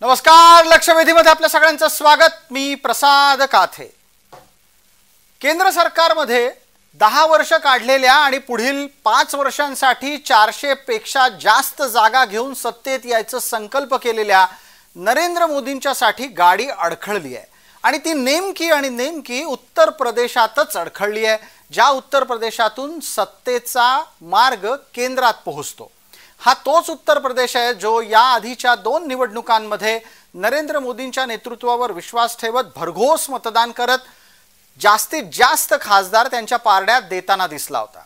नमस्कार. लक्षवेधीमध्ये आपल्या सगळ्यांचं स्वागत. मी प्रसाद काथे. केंद्र सरकारमध्ये 10 वर्ष काढलेल्या आणि पुढील 5 वर्षांसाठी 400 पेक्षा जास्त जागा घेऊन सत्तेत यायचं संकल्प केलेल्या नरेंद्र मोदींच्यासाठी गाडी अडखळली आहे आणि ती नेमकी उत्तर प्रदेशातच अडखळली आहे, ज्या उत्तर प्रदेशातून सत्तेचा मार्ग केंद्रात पोहोचतो. हा तोच उत्तर प्रदेश आहे जो या आधीच्या 2 निवडणुकांमध्ये नरेंद्र मोदींच्या नेतृत्वावर विश्वास ठेवत भरघोस मतदान करत जास्तीत जास्त खासदार त्यांच्या पारड्यात देताना दिसला होता.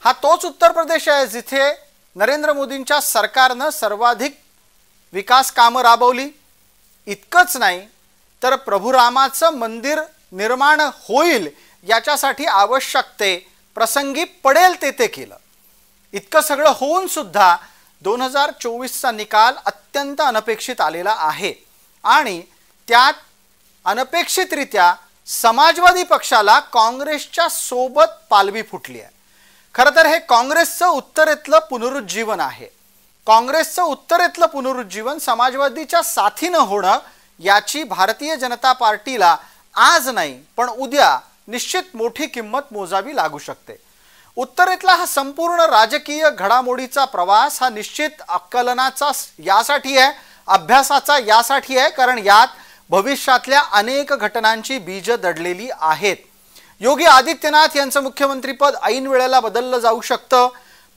हा तोच उत्तर प्रदेश आहे जिथे नरेंद्र मोदींच्या सरकारनं सर्वाधिक विकास कामं राबवली. इतकंच नाही तर प्रभू रामाचं मंदिर निर्माण होईल याच्यासाठी आवश्यक ते प्रसंगी पडेल ते केलं. इतकं सगळं होऊन सुद्धा 2024चा निकाल अत्यंत अनपेक्षित आलेला आहे आणि त्यात अनपेक्षितरित्या समाजवादी पक्षाला काँग्रेसच्या सोबत पालवी फुटली आहे. खरं तर हे काँग्रेसचं उत्तरेतलं पुनरुज्जीवन आहे. काँग्रेसचं उत्तरेतलं पुनरुज्जीवन समाजवादीच्या साथीनं होणं याची भारतीय जनता पार्टीला आज नाही पण उद्या निश्चित मोठी किंमत मोजावी लागू शकते. उत्तरेतला हा संपूर्ण राजकीय घडामोडीचा प्रवास हा निश्चित आकलनाचा यासाठी आहे, अभ्यासाचा यासाठी आहे, कारण यात भविष्यातल्या अनेक घटनांची बीज दडलेली आहेत. योगी आदित्यनाथ यांचं मुख्यमंत्रीपद ऐन वेळेला बदललं जाऊ शकतं.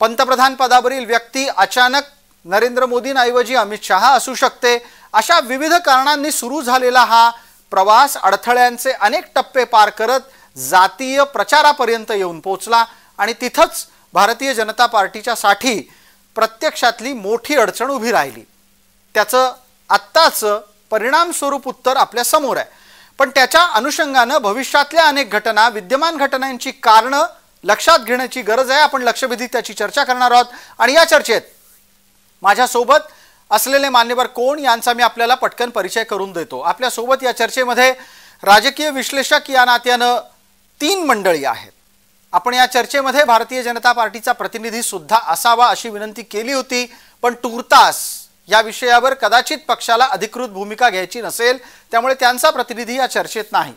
पंतप्रधान पदावरील व्यक्ती अचानक नरेंद्र मोदींऐवजी अमित शहा असू शकते. अशा विविध कारणांनी सुरू झालेला हा प्रवास अडथळ्यांचे अनेक टप्पे पार करत जातीय प्रचारापर्यंत येऊन पोहोचला आणि तिथंच भारतीय जनता पार्टीच्या साठी प्रत्यक्षातली मोठी अडचण उभी राहिली. त्याचं आत्ताचं परिणाम स्वरूप उत्तर आपल्या समोर आहे, पण त्याच्या अनुषंगानं भविष्यातल्या अनेक घटना, विद्यमान घटनांची कारणं लक्षात घेण्याची गरज आहे. आपण लक्षवेधीत त्याची चर्चा करणार आहोत आणि या चर्चेत माझ्यासोबत असलेले मान्यवर कोण यांचा मी आपल्याला पटकन परिचय करून देतो. आपल्यासोबत या चर्चेमध्ये राजकीय विश्लेषक या नात्यानं 3 मंडळी आहेत. आपण या चर्चेमध्ये भारतीय जनता पार्टीचा प्रतिनिधी सुद्धा असावा अशी विनंती केली होती, पण तूर्तास या विषयावर कदाचित पक्षाला अधिकृत भूमिका घ्यायची नसेल, त्यामुळे त्यांचा प्रतिनिधी या चर्चेत नाही.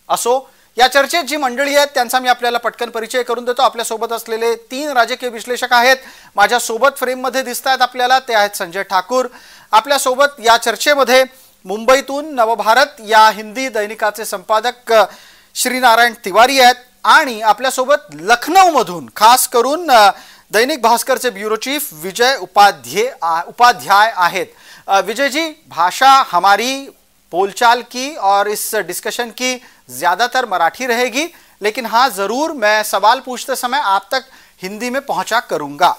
असो, या चर्चेत जी मंडळी आहेत त्यांचा मी आपल्याला पटकन परिचय करून देतो. आपल्यासोबत असलेले 3 राजकीय विश्लेषक आहेत. माझ्यासोबत फ्रेममध्ये दिसत आहेत आपल्याला, ते आहेत संजय ठाकूर. आपल्यासोबत या चर्चेमध्ये मुंबईतून नवभारत या हिंदी दैनिकाचे संपादक श्रीनारायण तिवारी आहेत आणि आपल्यासोबत लखनौमधून खास करून दैनिक भास्करचे ब्यूरो चीफ विजय उपाध्याय आहेत. विजय जी, भाषा हमारी बोलचाल की और इस डिस्कशन की ज़्यादातर मराठी रहेगी, लेकिन हाँ ज़रूर मैं सवाल पूछते समय आप तक हिंदी में पहुंचा करूंगा.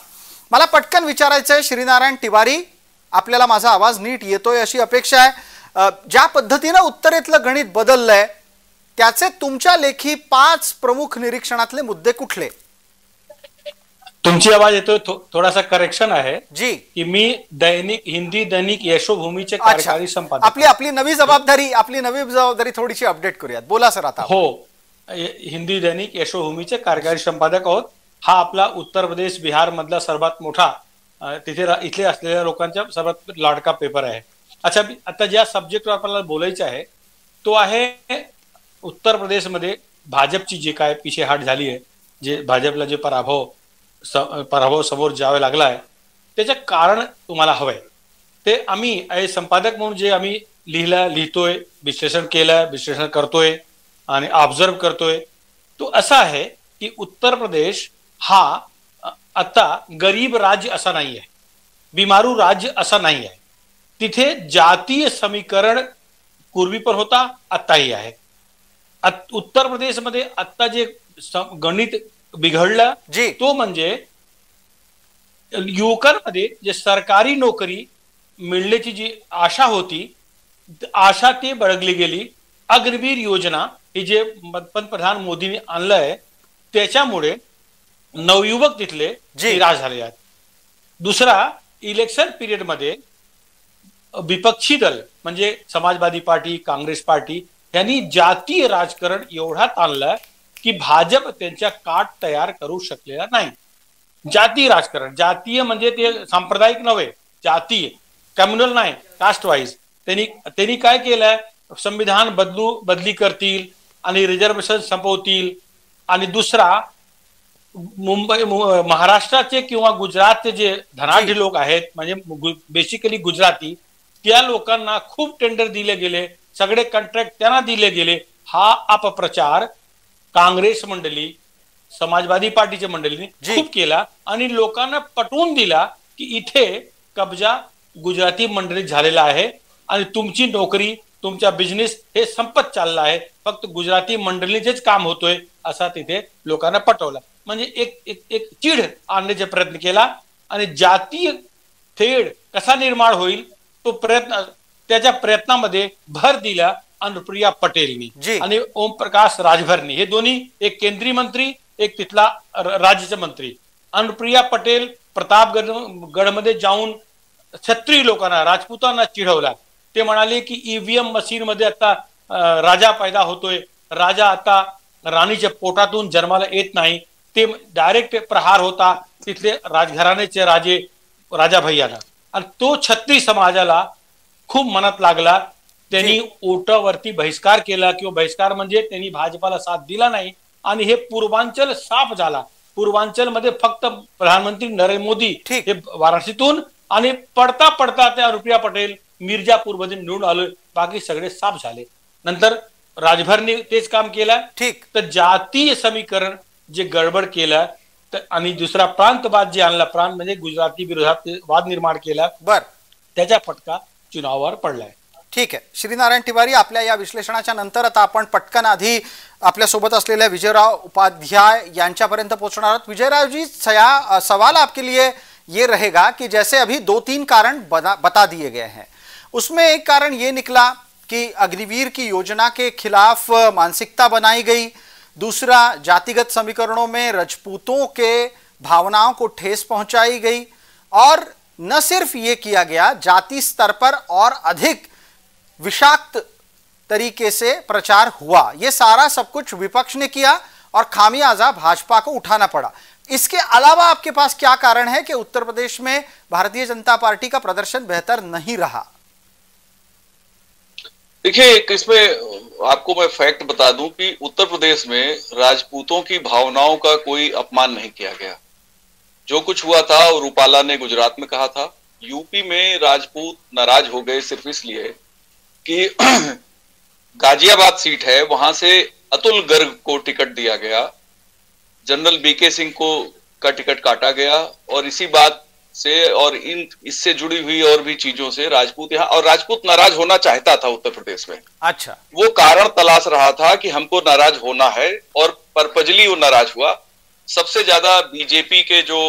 मला पटकन विचारायचं आहे श्रीनारायण तिवारी, आपल्याला माझा आवाज नीट येतोय अशी अपेक्षा आहे. ज्या पद्धतीनं उत्तरेतलं गणित बदललंय त्याचे तुमच्या लेखी 5 प्रमुख निरीक्षणातले मुद्दे कुठले? तुमची आवाज येतोय, थोडासा करेक्शन आहे जी की मी हिंदी दैनिक यशोभूमीचे कार्यकारी संपादक. आपली नवी जबाबदारी थोडीशी अपडेट करूयात. बोला सर. आता हो, हिंदी दैनिक यशोभूमीचे कार्यकारी संपादक आहोत. हा आपला उत्तर प्रदेश बिहार मधला सर्वात मोठा तिथे इथले असलेल्या लोकांचा सर्वात लाडका पेपर आहे. अच्छा, आता ज्या सब्जेक्टवर आपल्याला बोलायचं आहे तो आहे उत्तर प्रदेशमध्ये भाजपची जे काय पिछेहाट झाली आहे, जे भाजपला जे पराभव समोर जावे लागला आहे त्याचं कारण तुम्हाला हवंय. ते आम्ही संपादक म्हणून जे आम्ही लिहितोय, विश्लेषण करतोय आणि ऑब्झर्व करतोय तो असा आहे की उत्तर प्रदेश हा आता गरीब राज्य असा नाही आहे, बिमारू राज्य असा नाही आहे. तिथे जातीय समीकरण पूर्वी पण होता, आत्ताही आहे. उत्तर प्रदेशमध्ये आत्ता जे गणित बिघडलं तो म्हणजे युवकांमध्ये जे सरकारी नोकरी मिळण्याची जी आशा होती, आशा ती बळगली गेली. अग्निवीर योजना ही जे पंतप्रधान मोदींनी आणलंय त्याच्यामुळे नवयुवक तिथले निराश झाले आहेत. दुसरा, इलेक्शन पिरियड मध्ये विपक्षी दल म्हणजे समाजवादी पार्टी, काँग्रेस पार्टी यांनी जातीय राजकारण एवढा ताणलं की भाजप त्यांच्या काट तयार करू शकलेला नाही. जातीय राजकारण, जातीय म्हणजे ते सांप्रदायिक नव्हे, जातीय, कम्युनल नाही, कास्ट वाईज त्यांनी काय केलंय, संविधान बदली करतील आणि रिझर्वेशन संपवतील. आणि दुसरा, महाराष्ट्राचे किंवा गुजरातचे जे धनाढ्य लोक आहेत, म्हणजे बेसिकली गुजराती, त्या लोकांना खूप टेंडर दिले गेले, सगळे कॉन्ट्रॅक्ट त्यांना दिले गेले. हा अपप्रचार काँग्रेस मंडळी, समाजवादी पार्टीच्या मंडळींनी खूप केला आणि लोकांना पटवून दिला की इथे कब्जा गुजराती मंडळीत झालेला आहे आणि तुमची नोकरी, तुमचा बिझनेस हे संपत चालला आहे, फक्त गुजराती मंडळीचेच काम होतोय, असा तिथे लोकांना पटवला. म्हणजे एक चीड आणण्याचा प्रयत्न केला आणि जातीय तेढ कसा निर्माण होईल तो प्रयत्न, त्याच्या प्रयत्नामध्ये भर दिला अनुप्रिया पटेलनी आणि ओमप्रकाश राजभरनी. हे दोन्ही, एक केंद्रीय मंत्री, एक तिथला राज्याचा मंत्री. अनुप्रिया पटेल प्रतापगडमध्ये जाऊन क्षत्रिय लोकांना, राजपूतांना चिडवला. ते म्हणाले की ईव्हीएम मशीन मध्ये आता राजा पैदा होतोय, राजा आता राणीच्या पोटातून जन्माला येत नाही. ते डायरेक्ट प्रहार होता तिथले राजघराण्याचे राजा भैयाला, आणि तो क्षत्रिय समाजाला खूप मनात लागला. त्यांनी ओटावरती बहिष्कार केला, किंवा बहिष्कार म्हणजे त्यांनी भाजपाला साथ दिला नाही, आणि हे पूर्वांचल साफ झाला. पूर्वांचल मध्ये फक्त प्रधानमंत्री नरेंद्र मोदी हे वाराणसीतून, आणि पडता पडता ते अनुप्रिया पटेल मिर्जापूर मध्ये निवडून आले, बाकी सगळे साफ झाले. नंतर राजभरने तेच काम केलं. तर जातीय समीकरण जे गडबड केलं, आणि दुसरा प्रांतवाद जे आणला, प्रांत म्हणजे गुजराती विरोधात वाद निर्माण केला, त्याचा फटका चुनावावर पडलाय. ठीक आहे श्रीनारायण तिवारी, आपल्या या विश्लेषणाच्या नंतर आता आपण पटकन आधी आपल्यासोबत असलेल्या विजयराव उपाध्याय यांच्यापर्यंत पोहोचणार आहोत. विजयराव जी, सवाल आपके लिए ये रहेगा कि जैसे अभी 2-3 कारण बता दिए गए हैं, उसमें एक कारण ये निकला कि अग्निवीर की योजना के खिलाफ मानसिकता बनाई गई, दूसरा जातिगत समीकरणों में राजपूतों के भावनाओं को ठेस पहुंचाई गई, और न सिर्फ ये किया गया, जाति स्तर पर और अधिक विषाक्त तरीके से प्रचार हुआ. ये सारा सब कुछ विपक्ष ने किया और खामियाजा भाजपा को उठाना पड़ा. इसके अलावा आपके पास क्या कारण है कि उत्तर प्रदेश में भारतीय जनता पार्टी का प्रदर्शन बेहतर नहीं रहा? देखिए, इसमें आपको मैं फैक्ट बता दूं कि उत्तर प्रदेश में राजपूतों की भावनाओं का कोई अपमान नहीं किया गया. जो कुछ हुआ था और रूपाला ने गुजरात में कहा था, यूपी में राजपूत नाराज हो गए सिर्फ इसलिए कि गाजियाबाद सीट है, वहां से अतुल गर्ग को टिकट दिया गया, जनरल बीके सिंह को का टिकट काटा गया, और इसी बात से और इससे जुड़ी हुई और भी चीजों से राजपूत यहाँ, और राजपूत नाराज होना चाहता था उत्तर प्रदेश में. अच्छा, वो कारण तलाश रहा था कि हमको नाराज होना है, और परपजली वो नाराज हुआ. सबसे ज्यादा बीजेपी के जो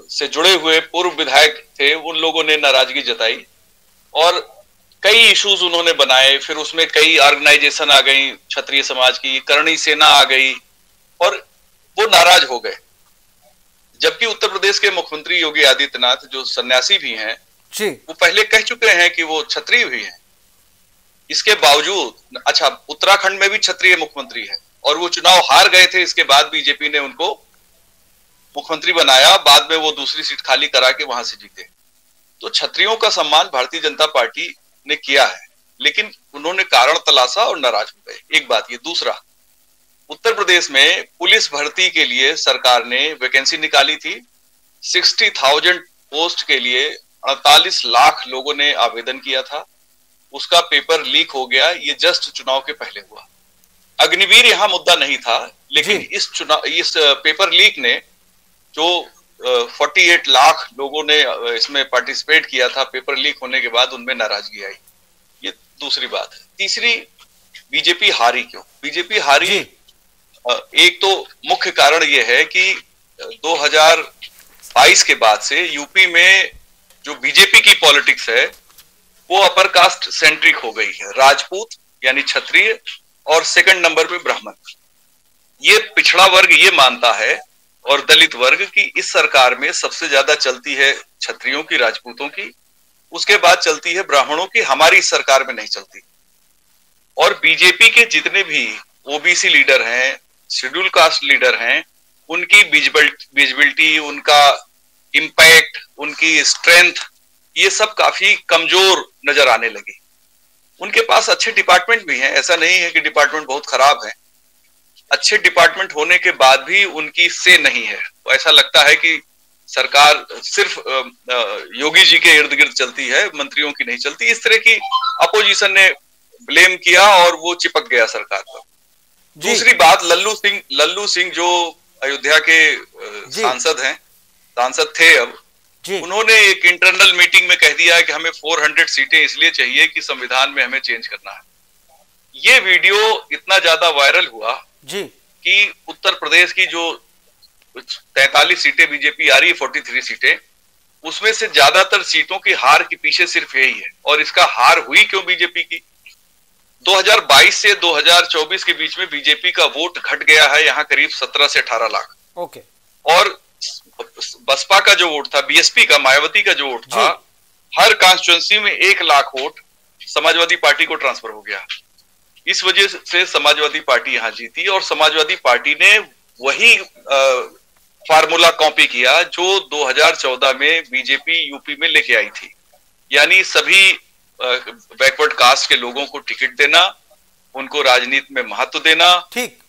से जुड़े हुए पूर्व विधायक थे, उन लोगों ने नाराजगी जताई, और कई इश्यूज उन्होंने बनाए. फिर उसमें कई ऑर्गेनाइजेशन आ गई, क्षत्रिय समाज की करणी सेना आ गई, और वो नाराज हो गए. जबकि उत्तर प्रदेश के मुख्यमंत्री योगी आदित्यनाथ, जो सन्यासी भी हैं, वो पहले कह चुके हैं कि वो क्षत्रिय भी हैं. इसके बावजूद, अच्छा, उत्तराखंड में भी क्षत्रिय मुख्यमंत्री है, और वो चुनाव हार गए थे. इसके बाद बीजेपी ने उनको मुख्यमंत्री बनाया, बाद में वो दूसरी सीट खाली करा के वहां से जीते. तो क्षत्रियों का सम्मान भारतीय जनता पार्टी ने किया है, लेकिन उन्होंने कारण तलाशा और नाराज हो गए. एक बात ये. दूसरा, उत्तर प्रदेश में पुलिस भर्ती के लिए सरकार ने वैकेंसी निकाली थी. 60,000 पोस्ट के लिए 48 लाख लोगों ने आवेदन किया था. उसका पेपर लीक हो गया. ये जस्ट चुनाव के पहले हुआ. अग्निवीर यहां मुद्दा नहीं था, लेकिन इस पेपर लीक ने, जो 48 लाख लोगों ने इसमें पार्टिसिपेट किया था, पेपर लीक होने के बाद उनमें नाराजगी आई. ये दूसरी बात है. तीसरी, बीजेपी हारी क्यों? बीजेपी हारी, एक तो मुख्य कारण यह है कि 2022 के बाद से यूपी में जो बीजेपी की पॉलिटिक्स है, वो अपर कास्ट सेंट्रिक हो गई है. राजपूत यानी क्षत्रिय, और सेकंड नंबर पे ब्राह्मण. ये पिछड़ा वर्ग ये मानता है, और दलित वर्ग, की इस सरकार में सबसे ज्यादा चलती है क्षत्रियों की, राजपूतों की, उसके बाद चलती है ब्राह्मणों की. हमारी इस सरकार में नहीं चलती. और बीजेपी के जितने भी ओबीसी लीडर हैं, शेड्यूल कास्ट लीडर हैं, उनकी विजिबिलिटी, उनका इम्पैक्ट, उनकी स्ट्रेंथ ये सब काफी कमजोर नजर आने लगी। उनके पास अच्छे डिपार्टमेंट भी हैं, ऐसा नहीं है कि डिपार्टमेंट बहुत खराब है। अच्छे डिपार्टमेंट होने के बाद भी उनकी से नहीं है। तो ऐसा लगता है कि सरकार सिर्फ योगी जी के इर्द गिर्द चलती है, मंत्रियों की नहीं चलती। इस तरह की अपोजिशन ने ब्लेम किया और वो चिपक गया सरकार पर। दूसरी बात, लल्लू सिंह जो अयोध्या के सांसद थे अब, उन्होंने एक इंटरनल मीटिंग में कह दिया है कि हमें 400 सीटें इसलिए चाहिए कि संविधान में हमें चेंज करना है। ये वीडियो इतना ज्यादा वायरल हुआ कि उत्तर प्रदेश की जो 43 सीटें बीजेपी आ रही है, 43 सीटें, उसमें से ज्यादातर सीटों की हार के पीछे सिर्फ यही है। और इसका हार हुई क्यों बीजेपी की? 2022 से 2024 के बीच में बीजेपी का वोट घट गया है यहाँ करीब 17 से 18 लाख। और बसपा का जो वोट था, बीएसपी का, मायावती का जो वोट था, हर कॉन्स्टिट्यूंसी में 1 लाख वोट समाजवादी पार्टी को ट्रांसफर हो गया। इस वजह से समाजवादी पार्टी यहां जीती और समाजवादी पार्टी ने वही फार्मूला कॉपी किया जो 2014 में बीजेपी यूपी में लेके आई थी, यानी सभी बैकवर्ड कास्ट के लोगों को टिकट देना, उनको राजनीति में महत्व देना। ठीक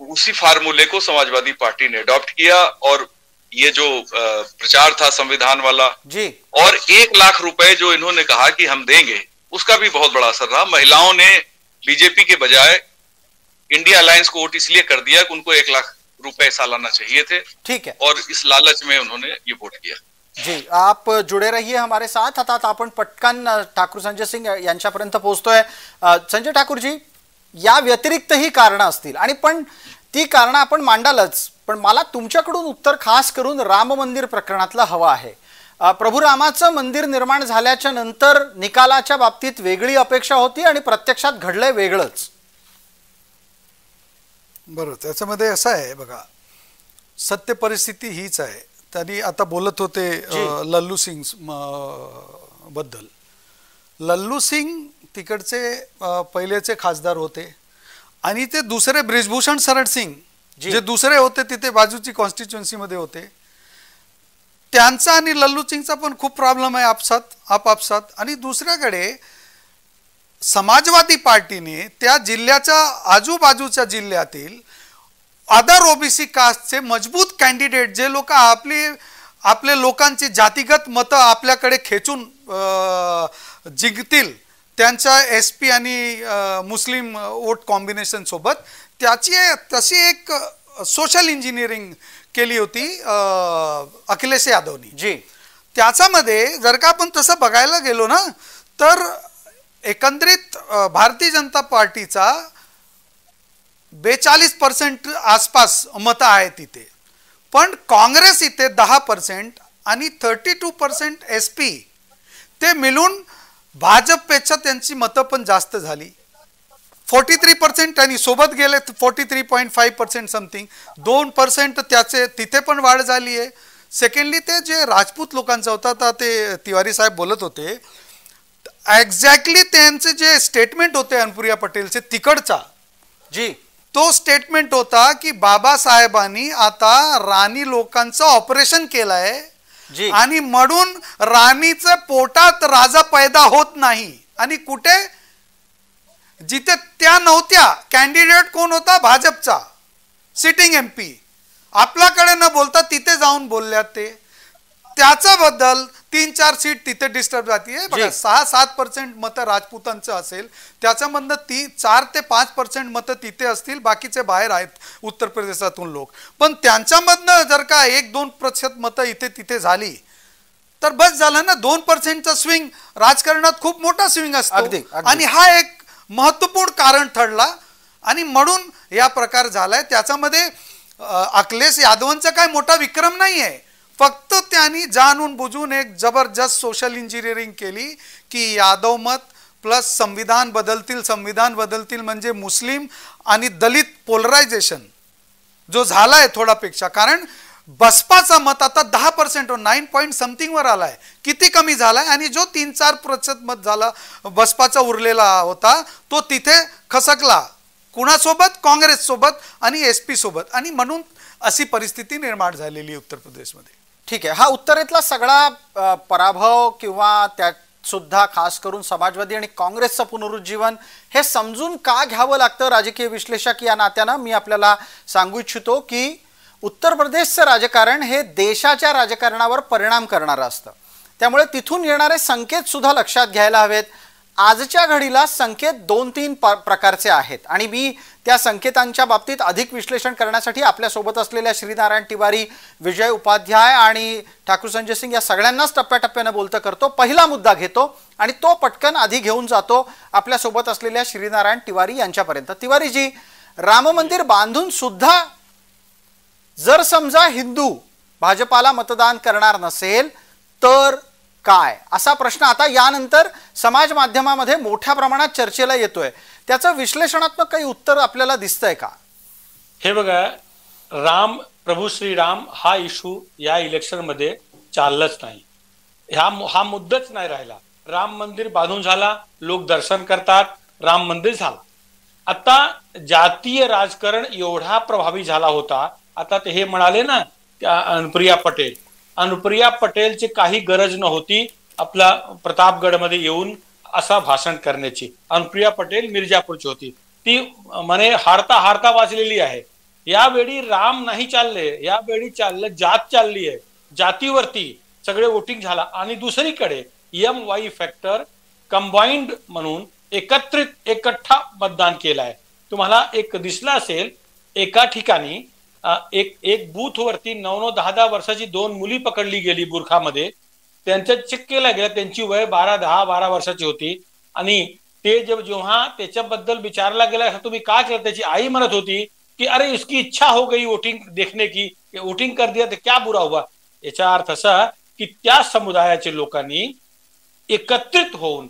उसी फार्मूले को समाजवादी पार्टी ने अडॉप्ट किया और ये जो प्रचार था संविधान वाला जी, और 1 लाख रुपए जो इन्होंने कहा कि हम देंगे, उसका भी बहुत बड़ा असर रहा। महिलाओं ने बीजेपी के बजाय इंडिया अलायंस को वोट इसलिए कर दिया कि उनको 1 लाख रुपए सालाना चाहिए थे। ठीक है, और इस लालच में उन्होंने ये वोट किया। जी, आप जुडे रहिए हमारे साथ। आता आपण पटकन ठाकूर संजय सिंग यांच्यापर्यंत पोहोचतोय। संजय ठाकूरजी, या व्यतिरिक्त ही कारण असतील आणि पण ती कारण आपण मांडालच, पण मला तुमच्याकडून उत्तर खास करून राम मंदिर प्रकरणातलं हवं आहे। प्रभू रामाचं मंदिर निर्माण झाल्याच्या नंतर निकालाच्या बाबतीत वेगळी अपेक्षा होती आणि प्रत्यक्षात घडलंय वेगळंच। बरोबर, त्याच्यामध्ये असं आहे बघा, सत्य परिस्थिती हीच आहे। त्यांनी आता बोलत होते लल्लू सिंग बद्दल। लल्लू सिंग तिकडचे पहिलेचे खासदार होते आणि ते दुसरे ब्रिजभूषण शरण सिंग जे दुसरे होते तिथे बाजूची कॉन्स्टिट्युएन्सी मध्ये होते, त्यांचा आणि लल्लू सिंगचा पण खूप प्रॉब्लेम आहे आपापसात। आणि दुसऱ्याकडे समाजवादी पार्टीने त्या जिल्ह्याच्या आजूबाजूच्या जिल्ह्यातील अदर ओबीसी कास्टचे मजबूत कॅन्डिडेट, जे लोक आपले लोकांची जातीगत मतं आपल्याकडे खेचून जिंकतील, त्यांच्या एसपी आणि मुस्लिम वोट कॉम्बिनेशन सोबत तशी एक सोशल इंजिनिअरिंग केली होती अखिलेश यादवनी जी। त्याच्यामध्ये जर का आपण तसं बघायला गेलो ना, तर एकंदरीत भारतीय जनता पार्टीचा 42% आसपास मतं आहेत तिथे, पण काँग्रेस इथे 10% आणि 32% एसपी, ते मिळून भाजपपेक्षा त्यांची मतं पण जास्त झाली। 43% आणि सोबत गेले 43.5% समथिंग, 2% त्याचे तिथे पण वाढ झाली आहे। सेकंडली ते जे राजपूत लोकांचा होता, ते तिवारी साहेब बोलत होते, एक्झॅक्टली त्यांचे जे स्टेटमेंट होते अनुप्रिया पटेलचे तिकडचा जी, तो स्टेटमेंट होता की बाबासाहेबांनी आता राणी लोकांचं ऑपरेशन केलंय आणि म्हणून राणीच्या पोटात राजा पैदा होत नाही। आणि कुठे? जिथे त्या नव्हत्या, कॅन्डिडेट कोण होता? भाजपचा सिटिंग एमपी, आपल्याकडे न बोलता तिथे जाऊन बोलल्यात ते। त्याच्याबद्दल 3-4 सीट तिथे डिस्टर्ब जातीये बघा। 6-7% मतं राजपूतांचं असेल, त्याच्यामधनं 4 ते 5% मतं तिथे असतील, बाकीचे बाहेर आहेत उत्तर प्रदेशातून लोक। पण त्यांच्यामधनं जर का 1-2% मतं इथे तिथे झाली तर बस झालं ना। 2%चा स्विंग राजकारणात खूप मोठा स्विंग असतो आणि हा एक महत्त्वपूर्ण कारण ठरला आणि म्हणून या प्रकार झालाय। त्याच्यामध्ये अखिलेश यादवांचा काय मोठा विक्रम नाहीये, फक्त त्यांनी जाणून बुजून एक जबरदस्त सोशल इंजिनिअरिंग केली की यादव मत प्लस संविधान बदलतील म्हणजे मुस्लिम आणि दलित पोलरायझेशन जो झालाय थोडापेक्षा, कारण बसपाचा मत आता 10% 9 पॉइंट समथिंग वर आलाय, किती कमी झालाय। आणि जो 3-4% मत झाला बसपाचा उरलेला होता, तो तिथे खसकला कुणासोबत? काँग्रेस सोबत आणि एसपी सोबत। आणि म्हणून अशी परिस्थिती निर्माण झालेली उत्तर प्रदेशमध्ये। ठीक आहे, हा उत्तरेतला सगळा पराभव किंवा त्यात सुद्धा खास करून समाजवादी आणि काँग्रेसचं पुनरुज्जीवन हे समजून का घ्यावं लागतं राजकीय विश्लेषक या नात्यानं मी आपल्याला सांगू इच्छितो की उत्तर प्रदेशचं राजकारण हे देशाच्या राजकारणावर परिणाम करणारं असतं. त्यामुळे तिथून येणारे संकेत सुद्धा लक्षात घ्यायला हवेत. आजच्या घडीला संकेत 2-3 प्रकारचे आहेत आणि मी त्या संकेतांच्या बाबतीत अधिक विश्लेषण करण्यासाठी आपल्यासोबत असलेल्या श्रीनारायण तिवारी, विजय उपाध्याय आणि ठाकूर संजय सिंग या सगळ्यांनाच टप्प्याटप्प्यानं बोलतं करतो. पहिला मुद्दा घेतो आणि तो पटकन आधी घेऊन जातो आपल्यासोबत असलेल्या श्रीनारायण तिवारी यांच्यापर्यंत. तिवारीजी, राम मंदिर बांधून सुद्धा जर समजा हिंदू भाजपाला मतदान करणार नसेल तर काय, असा प्रश्न आता यानंतर समाज माध्यमामध्ये मोठ्या प्रमाणात चर्चेला येतोय. त्याचं विश्लेषणात्मक काही उत्तर आपल्याला दिसतंय का? हे बघा, प्रभू श्रीराम हा इशू या इलेक्शन मध्ये चाललंच नाही. हा मुद्दाच नाही राहिला. राम मंदिर बांधून झाला, लोक दर्शन करतात, राम मंदिर झाला. आता जातीय राजकारण एवढा प्रभावी झाला होता. आता ते हे म्हणाले ना अनुप्रिया पटेलची काही गरज नव्हती आपला प्रतापगडमध्ये येऊन असा भाषण करण्याची. अनुप्रिया पटेल मिर्जापूरची होती, ती म्हणे हारता हारता वाचलेली आहे. यावेळी राम नाही चालले, यावेळी चाललं जात चालली आहे. जातीवरती सगळे वोटिंग झाला. आणि दुसरीकडे MY फॅक्टर कंबाईंड म्हणून एकट्ठा मतदान केलं आहे. तुम्हाला एक दिसलं असेल एका ठिकाणी एक बूथ वरती 9-10 वर्षाची 2 मुली पकडली गेली बुरखामध्ये. त्यांचं चेक केलं गेलं, त्यांची वय 12 वर्षाची होती. आणि ते जेव्हा त्याच्याबद्दल विचारला गेला तुम्ही का केलं, त्याची आई म्हणत होती की अरे इसकी इच्छा हो गई वोटिंग देखने की, वोटिंग कर दिया तो क्या बुरा हुआ. याचा अर्थ असा की त्या समुदायाचे लोकांनी एकत्रित होऊन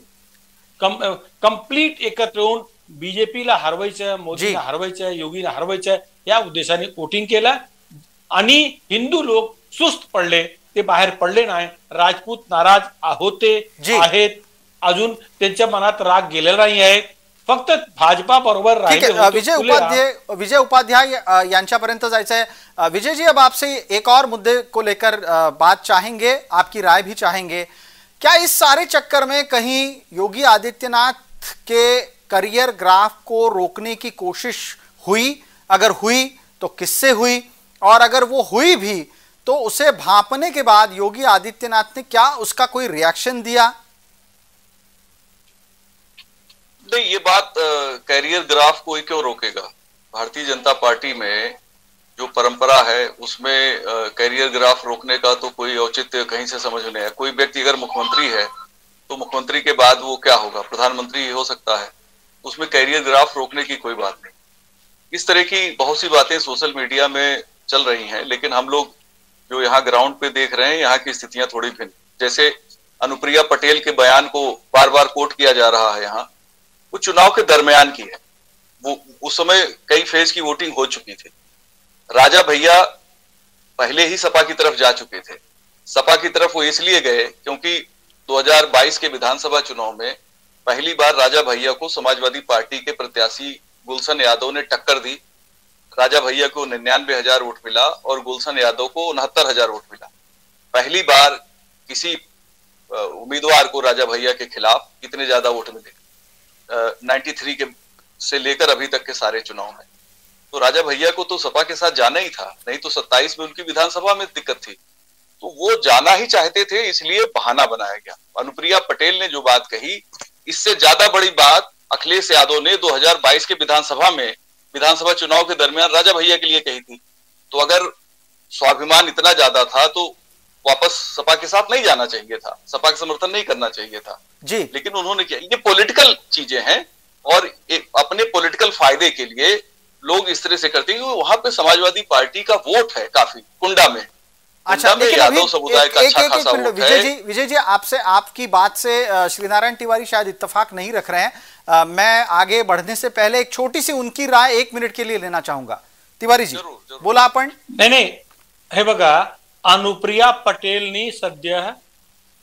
कंप्लीट एकत्र होऊन बीजेपीला हरवायचं, मोदींना हरवायचं, योगीला हरवायचं या उद्देशाने वोटिंग केलं. आणि हिंदू लोक सुस्त पडले, ते बाहेर पडले नाही. राजपूत नाराज होते, आहेत, अजून त्यांच्या मनात राग गेलेला नाही आहे. फक्त भाजपा बरोबर राहिले. विजय उपाध्याय यांच्यापर्यंत जायचंय. विजय जी, अब आपसे एक और मुद्दे को लेकर बात चाहेंगे, आपकी राय भी चाहेंगे. क्या इस सारे चक्कर में कहीं योगी आदित्यनाथ के करियर ग्राफ को रोकने की कोशिश हुई? अगर हुई तो किससे हुई, और अगर वो हुई भी तो उसे भांपने के बाद योगी आदित्यनाथ ने क्या उसका कोई रिएक्शन दिया? नहीं, ये बात कैरियर ग्राफ कोई क्यों रोकेगा. भारतीय जनता पार्टी में जो परंपरा है उसमें कैरियर ग्राफ रोकने का तो कोई औचित्य कहीं से समझ नहीं है. कोई व्यक्ति अगर मुख्यमंत्री है तो मुख्यमंत्री के बाद वो क्या होगा, प्रधानमंत्री हो सकता है. उसमें कैरियर ग्राफ रोकने की कोई बात नहीं. इस तरह की बहुत सी बातें सोशल मीडिया में चल रही हैं, लेकिन हम लोग जो यहाँ ग्राउंड पे देख रहे हैं यहाँ की स्थितियां थोड़ी भिन्न. जैसे अनुप्रिया पटेल के बयान को बार बार कोट किया जा रहा है, यहाँ वो चुनाव के दरमियान की है. वो उस समय कई फेज की वोटिंग हो चुकी थी. राजा भैया पहले ही सपा की तरफ जा चुके थे. सपा की तरफ वो इसलिए गए क्योंकि 2022 के विधानसभा चुनाव में पहली बार राजा भैया को समाजवादी पार्टी के प्रत्याशी गुलशन यादव ने टक्कर दी. राजा भैया को 99,000 वोट मिला और गुलशन यादव को 69,000 वोट मिला. पहली बार किसी उम्मीदवार को राजा भैया के खिलाफ इतने ज्यादा वोट मिले 93 के से लेकर अभी तक के सारे चुनाव में. तो राजा भैया को तो सपा के साथ जाना ही था, नहीं तो 27 में उनकी विधानसभा में दिक्कत थी. तो वो जाना ही चाहते थे, इसलिए बहाना बनाया गया. अनुप्रिया पटेल ने जो बात कही, इससे ज्यादा बड़ी बात अखिलेश यादव ने 2022 के विधानसभा चुनाव के दरमियान राजा भैया के लिए कही थी. तो अगर स्वाभिमान इतना ज्यादा था तो वापस सपा के साथ नहीं जाना चाहिए था, सपा का समर्थन नहीं करना चाहिए था जी. लेकिन उन्होंने किया. ये पॉलिटिकल चीजें हैं और अपने पॉलिटिकल फायदे के लिए लोग इस तरह से करते हैं. वहां पे समाजवादी पार्टी का वोट है काफी कुंडा में. अच्छा, लेकिन यादव समुदाय का अच्छा खासा वोट है. विजय जी, आपसे आपकी बात से श्रीनारायण तिवारी शायद इत्तेफाक नहीं रख रहे हैं. मैं आगे बढ़ने से पहले एक छोटी सी उनकी राय 1 मिनिट के लिए लेना चाहूंगा. तिवारी जी, बोला आपण. नाही, हे बघा, अनुप्रिया पटेलनी सध्या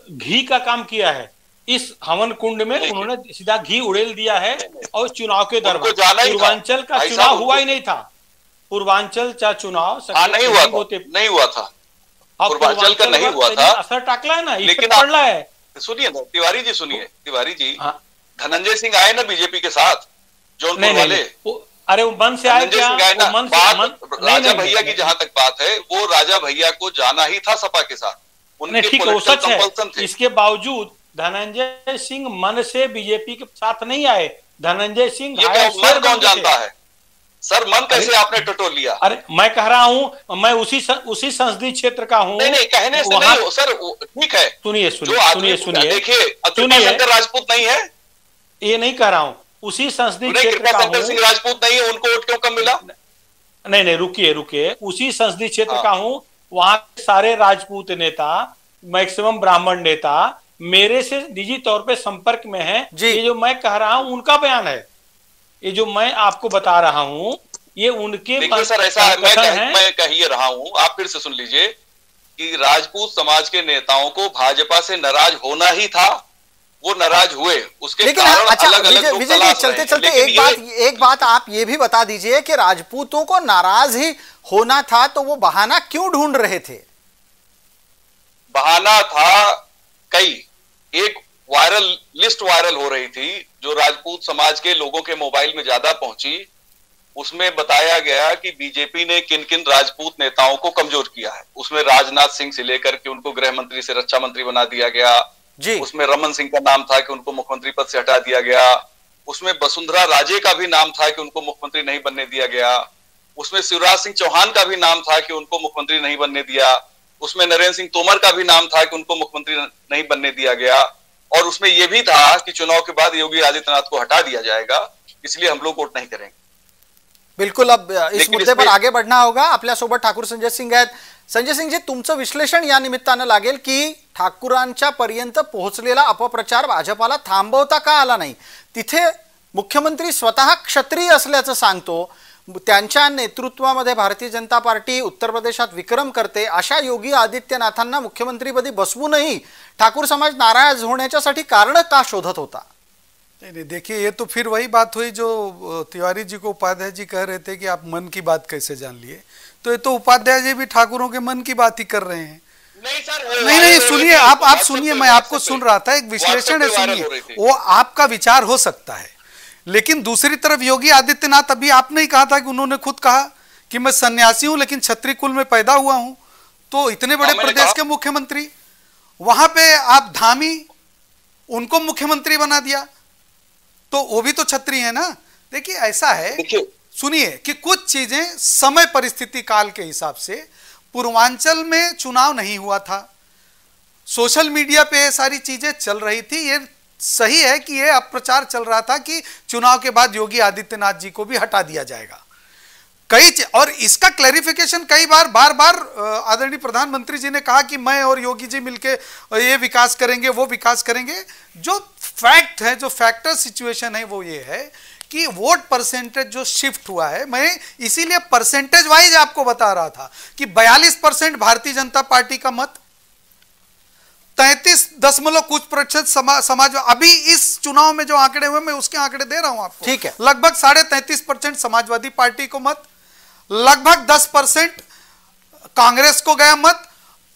घी का काम किया है. इस हवन कुंड में उन्होंने सीधा घी उड़ेल दिया है. और चुनाव के दरमियान पूर्वांचल का चुनाव हुआ ही नहीं था. पूर्वांचल का चुनाव नहीं हुआ था. पूर्वांचल का नहीं हुआ था, असर टाकला है ना, लेकिन पडला है। सुनिए ना तिवारी जी, सुनिए तिवारी जी, धनंजय सिंह आए ना बीजेपी के साथ, जौनपुर वाले। अरे वो मन से आए क्या? राजा भैया की जहां तक बात है, वो राजा भैया को जाना ही था सपा के साथ, उनके ठीक है, वो सच है। थे। इसके बावजूद धनंजय सिंह मन से बीजेपी के साथ नहीं आए। धनंजय सिंह मन कौन जानता है सर, मन कैसे आपने टटोल लिया? अरे मैं कह रहा हूं, मैं उसी संसदीय क्षेत्र का हूं। नहीं कहने से नहीं हो सर, ठीक है। सुनिए देखिए, शंकर राजपूत नहीं है, ये नहीं कह रहा हूं, उसी संसदीय क्षेत्र का हूं। सिंह राजपूत नहीं है, उनको वोट क्यों कम मिला? नहीं रुकिए, उसी संसदीय क्षेत्र का हूं। वहां के सारे राजपूत नेता, मैक्सिमम ब्राह्मण नेता मेरे से निजी तौर पे संपर्क में है। ये जो मैं कह रहा हूं उनका बयान है, ये जो मैं आपको बता रहा हूं ये उनके सर ऐसा है, मैं कह ही रहा हूं, आप फिर से सुन लीजिए कि राजपूत समाज के नेताओं को भाजपा से नाराज होना ही था, वो नाराज हुए, उसके कारण अच्छा, अलग-अलग लोग तलाश चलते चलते एक बात आप ये भी बता दीजिए कि राजपूतों को नाराज ही होना था तो वो बहाना क्यों ढूंढ रहे थे? बहाना था कई, एक लिस्ट वायरल हो रही थी जो राजपूत समाज के लोगों के मोबाइल में ज्यादा पहुंची, उसमें बताया गया कि बीजेपी ने किन किन राजपूत नेताओं को कमजोर किया है। उसमें राजनाथ सिंह से लेकर के उनको गृह मंत्री से रक्षा मंत्री बना दिया गया, उसमें रमन सिंह का नाम था कि उनको मुख्यमंत्री पद से हटा दिया गया, उसमें वसुंधरा राजे का भी नाम था कि उनको मुख्यमंत्री नहीं बनने दिया गया, उसमें शिवराज सिंह चौहान का भी नाम था कि उनको मुख्यमंत्री नहीं बनने दिया, उसमें नरेंद्र सिंह तोमर का भी नाम था कि उनको मुख्यमंत्री नहीं बनने दिया गया, और उसमें यह भी था कि चुनाव के बाद योगी आदित्यनाथ को हटा दिया जाएगा, इसलिए हम लोग वोट नहीं करेंगे। बिल्कुल, अब इस मुद्दे पर आगे बढ़ना होगा। आपल्यासोबत ठाकूर संजय सिंह आहेत। संजय सिंह जी, तुमचं विश्लेषण या निमित्तानं लागेल की ठाकूरांच्या पर्यंत पोहोचलेला अपप्रचार भाजपाला थांबवता का आला नाही? तिथे मुख्यमंत्री स्वतः क्षत्रिय असल्याचं सांगतो, त्यांच्या नेतृत्वामध्ये भारतीय जनता पार्टी उत्तर प्रदेशात विक्रम करते, अशा योगी आदित्यनाथांना मुख्यमंत्रीपदी बसवूनही ठाकूर समाज नाराज होण्याच्यासाठी कारण का शोधत होता? नहीं, देखिए ये तो फिर वही बात हुई जो तिवारी जी को उपाध्याय जी कह रहे थे कि आप मन की बात कैसे जान लिए। तो ये तो उपाध्याय जी भी ठाकुरों के मन की बात ही कर रहे हैं। नहीं सर, नहीं सुनिए, आप सुनिए, मैं आपको सुन रहा था, एक विश्लेषण है, सुनिए, वो आपका विचार हो सकता है, लेकिन दूसरी तरफ योगी आदित्यनाथ, अभी आपने ही कहा था कि उन्होंने खुद कहा कि मैं सन्यासी हूं लेकिन क्षत्रिय कुल में पैदा हुआ हूं, तो इतने बड़े प्रदेश के मुख्यमंत्री, वहां पे आप धामी, उनको मुख्यमंत्री बना दिया, तो वो भी तो क्षत्रिय है ना। देखिए ऐसा है, सुनिए, कि कुछ चीजें समय परिस्थिति काल के हिसाब से, पूर्वांचल में चुनाव नहीं हुआ था, सोशल मीडिया पे ये सारी चीजें चल रही थी, ये सही है कि ये अपप्रचार चल रहा था कि चुनाव के बाद योगी आदित्यनाथ जी को भी हटा दिया जाएगा। और इसका क्लैरिफिकेशन कई बार आदरणीय प्रधानमंत्री जी ने कहा कि मैं और योगी जी मिलके ये विकास करेंगे, वो विकास करेंगे। जो फैक्ट है, जो फैक्टर सिचुएशन है, वो ये है कि वोट परसेंटेज जो शिफ्ट हुआ है, मैं इसीलिए परसेंटेज वाइज आपको बता रहा था कि 42% भारतीय जनता पार्टी का मत, 33 दशमलव कुछ प्रतिशत समाज, अभी इस चुनाव में जो आंकड़े हुए मैं उसके आंकड़े दे रहा हूं आपको, ठीक है, लगभग 33.5% समाजवादी पार्टी को मत, लगभग 10% कांग्रेस को गया मत,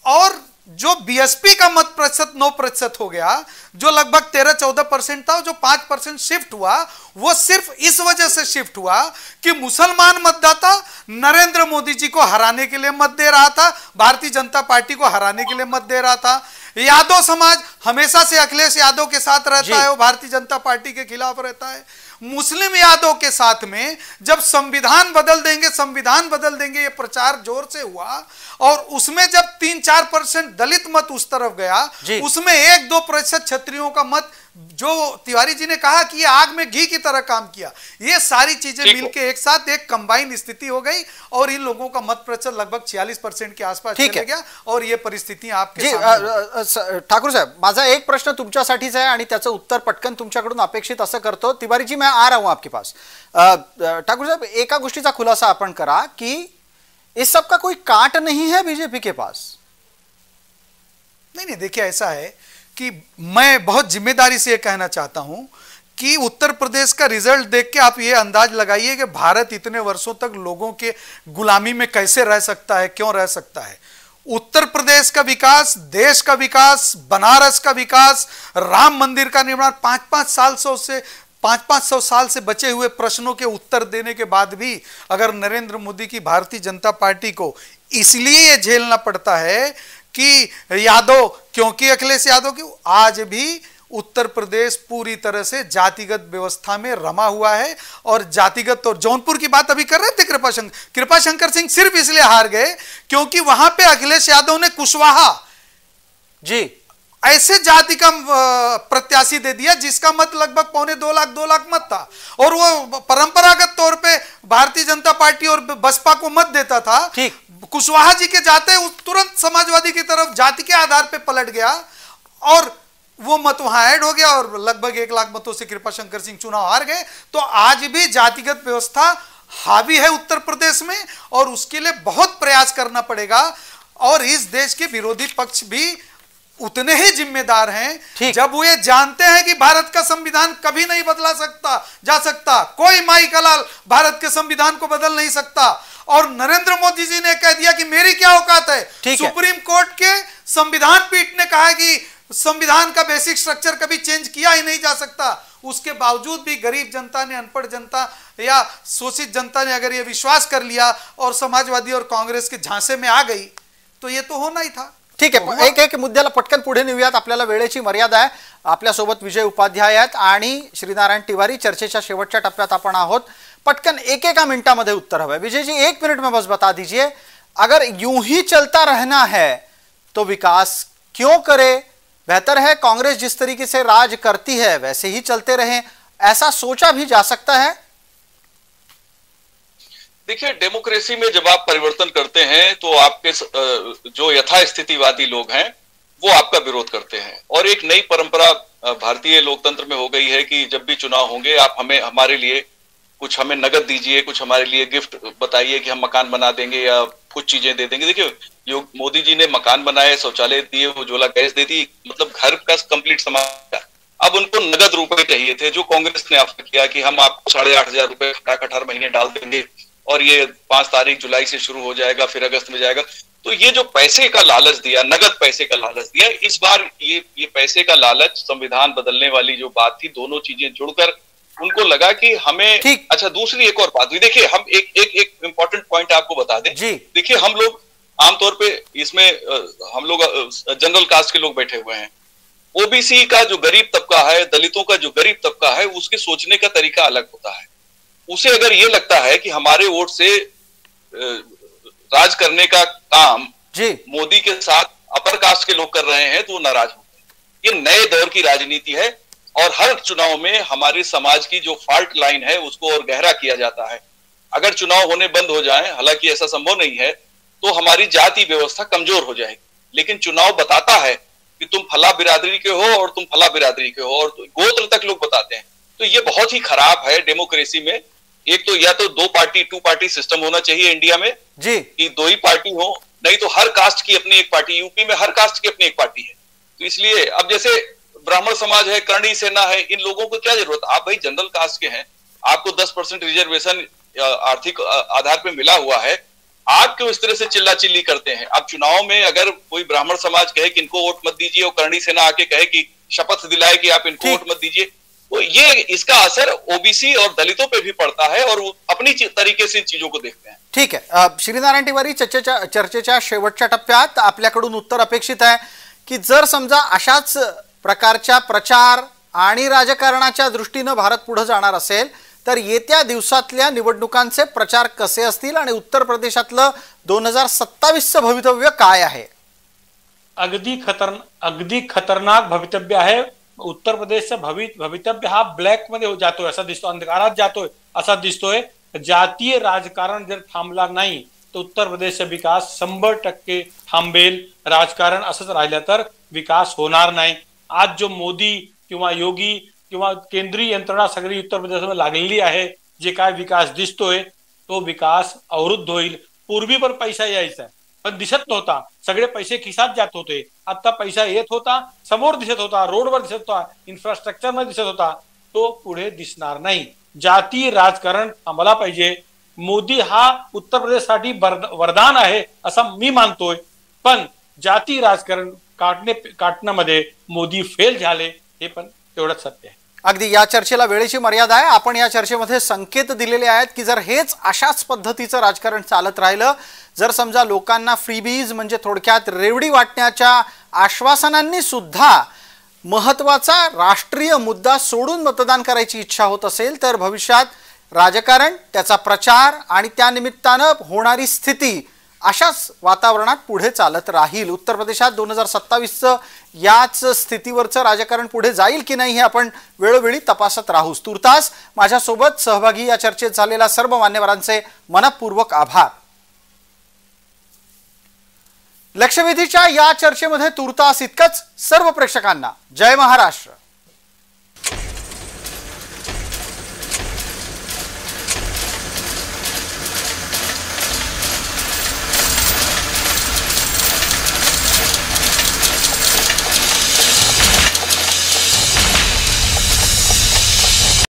और जो बीएसपी का मत प्रतिशत 9% हो गया, जो लगभग 13-14% था, जो 5% शिफ्ट हुआ, वो सिर्फ इस वजह से शिफ्ट हुआ कि मुसलमान मतदाता नरेंद्र मोदी जी को हराने के लिए मत दे रहा था, भारतीय जनता पार्टी को हराने के लिए मत दे रहा था। यादव समाज हमेशा से अखिलेश यादव के साथ रहता है, वो भारतीय जनता पार्टी के खिलाफ रहता है। मुस्लिम यादव के साथ में जब संविधान बदल देंगे ये प्रचार जोर से हुआ, और उसमें जब 3-4% दलित मत उस तरफ गया, उसमें 1-2% क्षत्रियों का मत, जो तिवारी जी ने कहा कि ये आग में घी की तरह काम किया, ये सारी चीजें मिलके एक साथ एक कंबाइन स्थिति हो गई, और इन लोगों का मत प्रतिशत लगभग 46% के आसपास चले गया, और ये परिस्थिती आपके सामने। ठाकूर साहेब, माझा एक प्रश्न तुमच्यासाठीच आहे आणि त्याचं उत्तर पटकन तुमच्याकडून अपेक्षित असं करतो। तिवारी जी, मैं आ रहा हूं आपके पास। ठाकुर साहब, एका गोष्टीचा खुलासा आपण करा कि इस सब का कोई काट नहीं है बीजेपी के पास। नहीं, देखिए ऐसा है कि मैं बहुत जिम्मेदारी से यह कहना चाहता हूं कि उत्तर प्रदेश का रिजल्ट देख के आप ये अंदाज लगाइए कि भारत इतने वर्षों तक लोगों के गुलामी में कैसे रह सकता है, क्यों रह सकता है। उत्तर प्रदेश का विकास, देश का विकास, बनारस का विकास, राम मंदिर का निर्माण, 500 साल से बचे हुए प्रश्नों के उत्तर देने के बाद भी अगर नरेंद्र मोदी की भारतीय जनता पार्टी को इसलिए ये झेलना पड़ता है कि यादव, क्योंकि अखिलेश यादव की आज भी उत्तर प्रदेश पूरी तरह से जातिगत व्यवस्था में रमा हुआ है। और जातिगत, और जौनपुर की बात अभी कर रहे थे कृपाशंकर सिंह सिर्फ इसलिए हार गए क्योंकि वहां पे अखिलेश यादव ने कुशवाहा जी ऐसे जाति का प्रत्याशी दे दिया जिसका मत लगभग 2.25 लाख मत था, और वो परंपरागत तौर पे भारतीय जनता पार्टी और बसपा को मत देता था। ठीक, कुशवाहा जी के जाते तुरंत समाजवादी की तरफ जाति के आधार पे पलट गया और वो मत वहां ऐड हो गया और लगभग 1 लाख मतों से कृपाशंकर सिंह चुनाव हार गए। तो आज भी जातिगत व्यवस्था हावी है उत्तर प्रदेश में और उसके लिए बहुत प्रयास करना पड़ेगा। और इस देश के विरोधी पक्ष भी उतने ही जिम्मेदार हैं जब वो ये जानते हैं कि भारत का संविधान कभी नहीं बदला जा सकता, कोई माई का लाल भारत के संविधान को बदल नहीं सकता। और नरेंद्र मोदी जी ने कह दिया कि मेरी क्या औकात है। सुप्रीम कोर्ट के संविधान पीठ ने कहा कि संविधान का बेसिक स्ट्रक्चर कभी चेंज किया ही नहीं जा सकता। उसके बावजूद भी गरीब जनता ने, अनपढ़ जनता या शोषित जनता ने अगर ये विश्वास कर लिया और समाजवादी और काँग्रेस के झांसे में आ गई तो ये तो होना ही था। ठीक आहे, एक मुद्द्याला पटकन पुढे नेऊयात, आपल्याला वेळेची मर्यादा आहे। आपल्यासोबत विजय उपाध्याय आहेत आणि श्रीनारायण तिवारी, चर्चेच्या शेवटच्या टप्प्यात आपण आहोत। पटकन एक मिनटामध्ये उत्तर हवं है। विजय जी, 1 मिनट में बस बता दीजिए, अगर यूं ही चलता रहना है तो विकास क्यों करे? बेहतर है कांग्रेस जिस तरीके से राज करती है वैसे ही चलते रहें, ऐसा सोचा भी जा सकता है? देखिए, डेमोक्रेसी में जब आप परिवर्तन करते हैं तो आपके जो यथास्थितिवादी लोग हैं वो आपका विरोध करते हैं। और एक नई परंपरा भारतीय लोकतंत्र में हो गई है कि जब भी चुनाव होंगे आप हमारे लिए कुछ हमें नगद दीजिए, कुछ हमारे लिए गिफ्ट बताइए कि हम मकान बना देंगे या कुछ चीजें दे देंगे। देखिए, मोदी जी ने मकान बनाए, शौचालय दिए, उज्ज्वला गैस दे दी, मतलब घर का कंप्लीट समाज। अब उनको नगद रुपए चाहिए थे, जो कांग्रेस ने ऑफर किया कि हम आपको 8,500 रुपए खटाखट हर महीने डाल देंगे और ये 5 तारीख जुलाई से शुरू हो जाएगा, फिर अगस्त में जाएगा। तो ये जो पैसे का लालच दिया, नगद पैसे का लालच दिया, इस बार ये पैसे का लालच, संविधान बदलने वाली जो बात थी, दोनों चीजें जुड़कर उनको लगा कि हमें। अच्छा, दूसरी एक और बात भी देखिए, हम एक इंपॉर्टेंट पॉइंट आपको बता दें। देखिए, हम लोग आमतौर पे इसमें हम लोग जनरल कास्ट के लोग बैठे हुए हैं। ओबीसी का जो गरीब तबका है, दलितों का जो गरीब तबका है, उसके सोचने का तरीका अलग होता है। उसे अगर ये लगता है कि हमारे वोट से राज करने का काम मोदी के साथ अपर कास्ट के लोग कर रहे हैं तो वो नाराज होते हैं। ये नए दौर की राजनीति है और हर चुनाव में हमारे समाज की जो फॉल्ट लाइन है उसको और गहरा किया जाता है। अगर चुनाव होने बंद हो जाएं, हालांकि ऐसा संभव नहीं है, तो हमारी जाति व्यवस्था कमजोर हो जाएगी। लेकिन चुनाव बताता है कि तुम फला बिरादरी के हो और तुम फला बिरादरी के हो, और तो गोत्र तक लोग बताते हैं। तो ये बहुत ही खराब है डेमोक्रेसी में। एक तो या तो 2 पार्टी सिस्टम होना चाहिए इंडिया में जी, कि 2 ही पार्टी हो, नहीं तो हर कास्ट की अपनी एक पार्टी। यूपी में हर कास्ट की अपनी एक पार्टी है। तो इसलिए अब जैसे ब्राह्मण समाज है, करणी सेना है, इन लोगों को क्या जरूरत? आप भाई जनरल कास्ट के हैं, आपको 10% रिजर्वेशन आर्थिक आधार पे मिला हुआ है, आप क्यों इस तरह से चिल्ला चिल्ली करते हैं? अब चुनाव में अगर कोई ब्राह्मण समाज कहे कि इनको वोट मत दीजिए और करणी सेना आके कहे कि शपथ दिलाए कि आप इनको वोट मत दीजिए, तो ये इसका असर ओबीसी और दलितों पे भी पडता है और अपनी तरीके से इन चीजों को देखते हैं। ठीक आहे, श्रीनारायण तिवारी, चर्चेच्या शेवटच्या टप्प्यात आपल्याकडून उत्तर अपेक्षित आहे की जर समजा अशाच प्रकारच्या प्रचार आणि राजकारणाच्या दृष्टीने भारत पुढे जाणार असेल तर येत्या दिवसातल्या निवडणुकांचे प्रचार कसे असतील आणि उत्तर प्रदेशातलं 2027चं भवितव्य काय आहे? अगदी खतरनाक भवितव्य आहे। उत्तर प्रदेशचं भवितव्य हा ब्लॅक मध्ये जातोय, असा दिसतो, अंधकारात जातोय असा दिसतोय। जातीय राजकारण जर थांबला नाही तर उत्तर प्रदेशचा विकास 100% थांबेल। राजकारण असंच राहिलं तर विकास होणार नाही। आज जो मोदी किंवा योगी किंवा केंद्रीय यंत्रणा सगळी उत्तर प्रदेशमध्ये लागलेली आहे, जे काय विकास दिसतोय तो विकास अवरुद्ध होईल। पूर्वी पण पैसा यायचा पण दिसत नव्हता, सगळे पैसे खिसात जात होते। आता पैसा येत होता, समोर दिसत होता, रोडवर दिसत होता, इन्फ्रास्ट्रक्चर मध्ये दिसत होता, तो पुढे दिसणार नाही। जाती राजकारण थांबला पाहिजे। मोदी हा उत्तर प्रदेशसाठी वरदान आहे असं मी मानतोय। पण जाती राजकारण काटण्यामध्ये मोदी फेल झाले, हे पण तेवढंच सत्य आहे. अगदी या चर्चेला वेळेची मर्यादा आहे. आपण या चर्चेमध्ये संकेत दिलेले आहेत की जर हेच अशाच पद्धतीचं राजकारण चालत राहिलं, जर समजा लोकांना फ्रीबीज म्हणजे थोडक्यात रेवडी वाटण्याच्या आश्वासनांनी सुद्धा महत्वाचा राष्ट्रीय मुद्दा सोडून मतदान करायची इच्छा होत असेल, तर भविष्यात राजकारण, त्याचा प्रचार आणि त्यानिमित्तानं होणारी स्थिती अशाच वातावरणात पुढे चालत राहील. उत्तर प्रदेशात 2027चं याच स्थितीवरचं राजकारण पुढे जाईल की नाही हे आपण वेळोवेळी तपासत राहूच. तुर्तास माझ्यासोबत सहभागी या चर्चेत झालेल्या सर्व मान्यवरांचे मनपूर्वक आभार. लक्षवेधीच्या या चर्चेमध्ये तुर्तास इतकंच. सर्व प्रेक्षकांना जय महाराष्ट्र.